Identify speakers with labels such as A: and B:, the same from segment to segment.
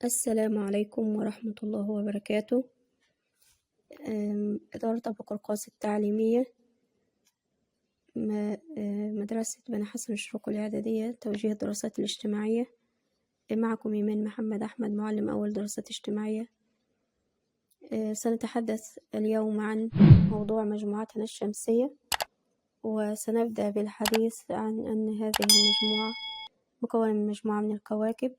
A: السلام عليكم ورحمة الله وبركاته. إدارة أبو قرقاس التعليمية، مدرسة بني حسن الشروق الإعدادية، توجيه الدراسات الاجتماعية. معكم إيمان محمد أحمد، معلم أول دراسات اجتماعية. سنتحدث اليوم عن موضوع مجموعتنا الشمسية، وسنبدأ بالحديث عن أن هذه المجموعة مكونة من مجموعة من الكواكب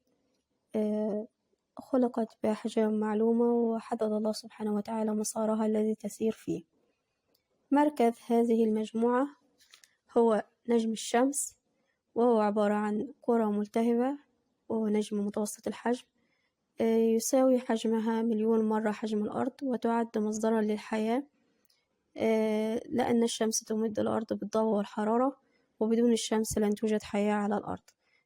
A: خلقت بأحجام معلومة، وحدد الله سبحانه وتعالى مسارها الذي تسير فيه. مركز هذه المجموعة هو نجم الشمس، وهو عبارة عن كرة ملتهبة، وهو نجم متوسط الحجم، يساوي حجمها 1,000,000 مرة حجم الأرض، وتعد مصدرا للحياة، لأن الشمس تمد الأرض بالضوء والحرارة، وبدون الشمس لن توجد حياة على الأرض.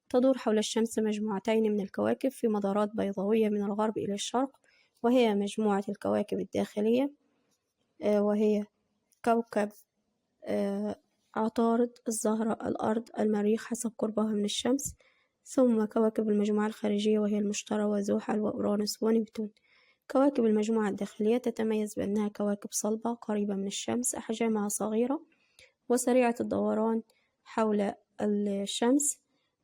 A: تدور حول الشمس مجموعتين من الكواكب في مدارات بيضاوية من الغرب إلى الشرق، وهي مجموعة الكواكب الداخلية، وهي كوكب عطارد، الزهرة، الأرض، المريخ حسب قربها من الشمس، ثم كواكب المجموعة الخارجية وهي المشتري وزحل وأورانوس ونبتون. كواكب المجموعة الداخلية تتميز بأنها كواكب صلبة قريبة من الشمس، أحجامها صغيرة وسريعة الدوران حول الشمس،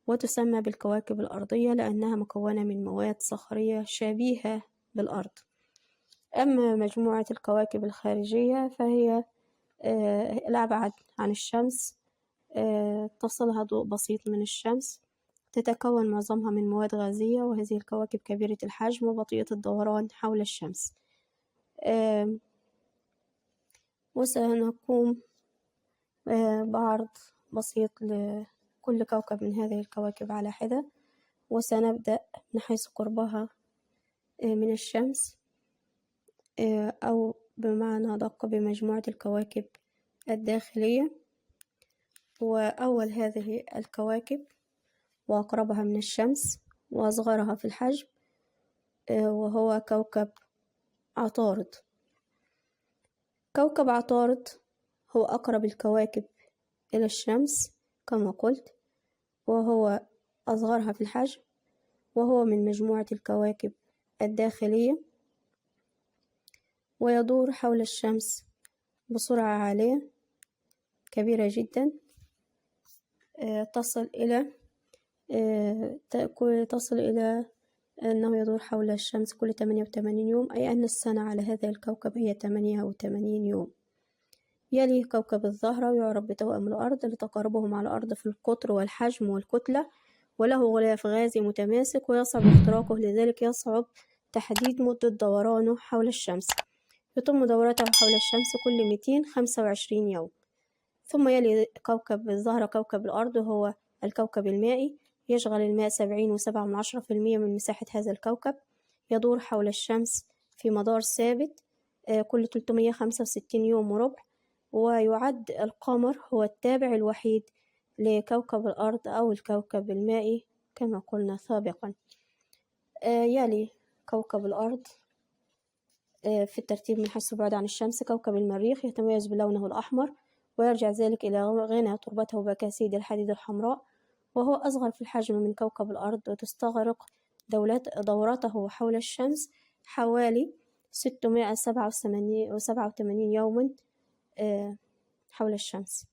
A: وتسمى بالكواكب الأرضية لأنها مكونة من مواد صخرية شبيهة بالأرض. أما مجموعة الكواكب الخارجية فهي الأبعد عن الشمس، تصلها ضوء بسيط من الشمس، تتكون معظمها من مواد غازية، وهذه الكواكب كبيرة الحجم وبطيئة الدوران حول الشمس. وسنقوم بعرض بسيط لكل كوكب من هذه الكواكب على حدة، وسنبدأ من حيث قربها من الشمس، أو بمعنى أدق بمجموعة الكواكب الداخلية. وأول هذه الكواكب وأقربها من الشمس وأصغرها في الحجم وهو كوكب عطارد. كوكب عطارد هو أقرب الكواكب إلى الشمس كما قلت، وهو أصغرها في الحجم، وهو من مجموعة الكواكب الداخلية، ويدور حول الشمس بسرعة عالية كبيرة جدا، تصل إلى أنه يدور حول الشمس كل 88 يوم، أي أن السنة على هذا الكوكب هي 88 يوم. يلي كوكب الزهرة، ويعرف بتوأم الأرض لتقاربهم على الأرض في القطر والحجم والكتلة، وله غلاف غازي متماسك ويصعب اختراقه، لذلك يصعب تحديد مدة دورانه حول الشمس. يتم دورته حول الشمس كل 225 يوم. ثم يلي كوكب الزهرة كوكب الأرض، وهو الكوكب المائي، يشغل الماء 70.7% من مساحة هذا الكوكب. يدور حول الشمس في مدار ثابت كل 365 يوم وربع، ويعد القمر هو التابع الوحيد لكوكب الأرض أو الكوكب المائي كما قلنا سابقا. يلي كوكب الأرض في الترتيب من حيث البعد عن الشمس كوكب المريخ، يتميز بلونه الأحمر، ويرجع ذلك إلى غنى تربته بأكاسيد الحديد الحمراء، وهو أصغر في الحجم من كوكب الأرض، وتستغرق دورته حول الشمس حوالي 687 يوما حول الشمس.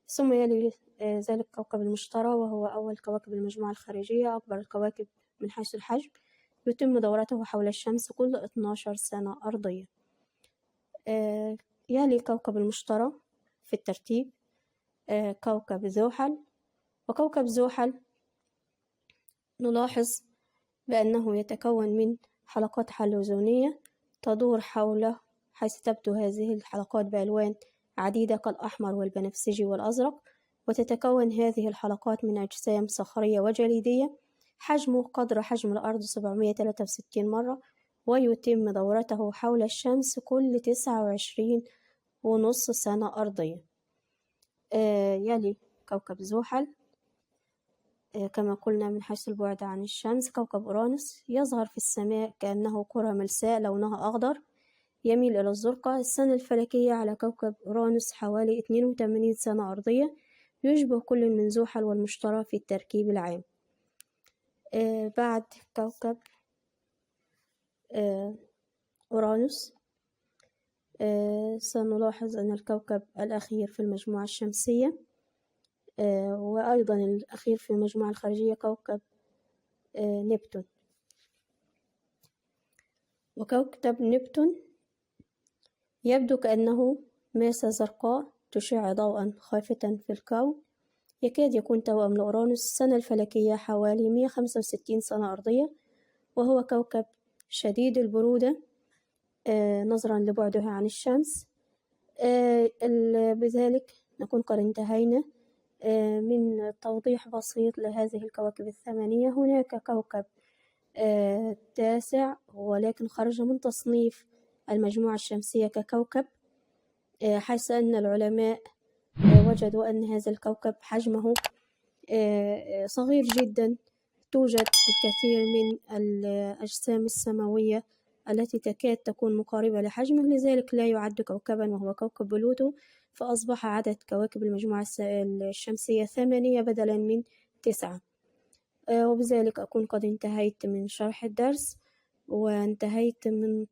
A: ثم يلي ذلك كوكب المشتري، وهو أول كواكب المجموعة الخارجية، أكبر الكواكب من حيث الحجم، يتم دورته حول الشمس كل 12 سنة أرضية. يلي كوكب المشتري في الترتيب كوكب زحل، وكوكب زحل نلاحظ بأنه يتكون من حلقات حلزونية تدور حوله، حيث تبدو هذه الحلقات بألوان عديدة كالأحمر والبنفسجي والأزرق، وتتكون هذه الحلقات من أجسام صخرية وجليدية، حجمه قدر حجم الأرض 763 مرة، ويتم دورته حول الشمس كل 29.5 سنة أرضية. يلي كوكب زحل كما قلنا من حيث البعد عن الشمس كوكب أورانوس، يظهر في السماء كأنه كرة ملساء لونها أخضر يميل إلى الزرقاء. السنة الفلكية على كوكب أورانوس حوالي 82 سنة أرضية، يشبه كل من زحل والمشتري في التركيب العام. بعد كوكب أورانوس. سنلاحظ أن الكوكب الأخير في المجموعة الشمسية وأيضا الأخير في المجموعة الخارجية كوكب نبتون. وكوكب نبتون يبدو كأنه ماسة زرقاء تشع ضوءا خافتًا في الكون، يكاد يكون توأم لأورانوس. السنة الفلكية حوالي 165 سنة أرضية، وهو كوكب شديد البرودة نظرًا لبعده عن الشمس. بذلك نكون قد انتهينا من توضيح بسيط لهذه الكواكب الثمانية. هناك كوكب تاسع ولكن خرج من تصنيف المجموعة الشمسية ككوكب، حيث أن العلماء وجدوا أن هذا الكوكب حجمه صغير جدا. توجد الكثير من الأجسام السماوية التي تكاد تكون مقاربة لحجمه، لذلك لا يعد كوكبا وهو كوكب بلوتو، فأصبح عدد كواكب المجموعة الشمسية 8 بدلا من 9. وبذلك أكون قد انتهيت من شرح الدرس وانتهيت من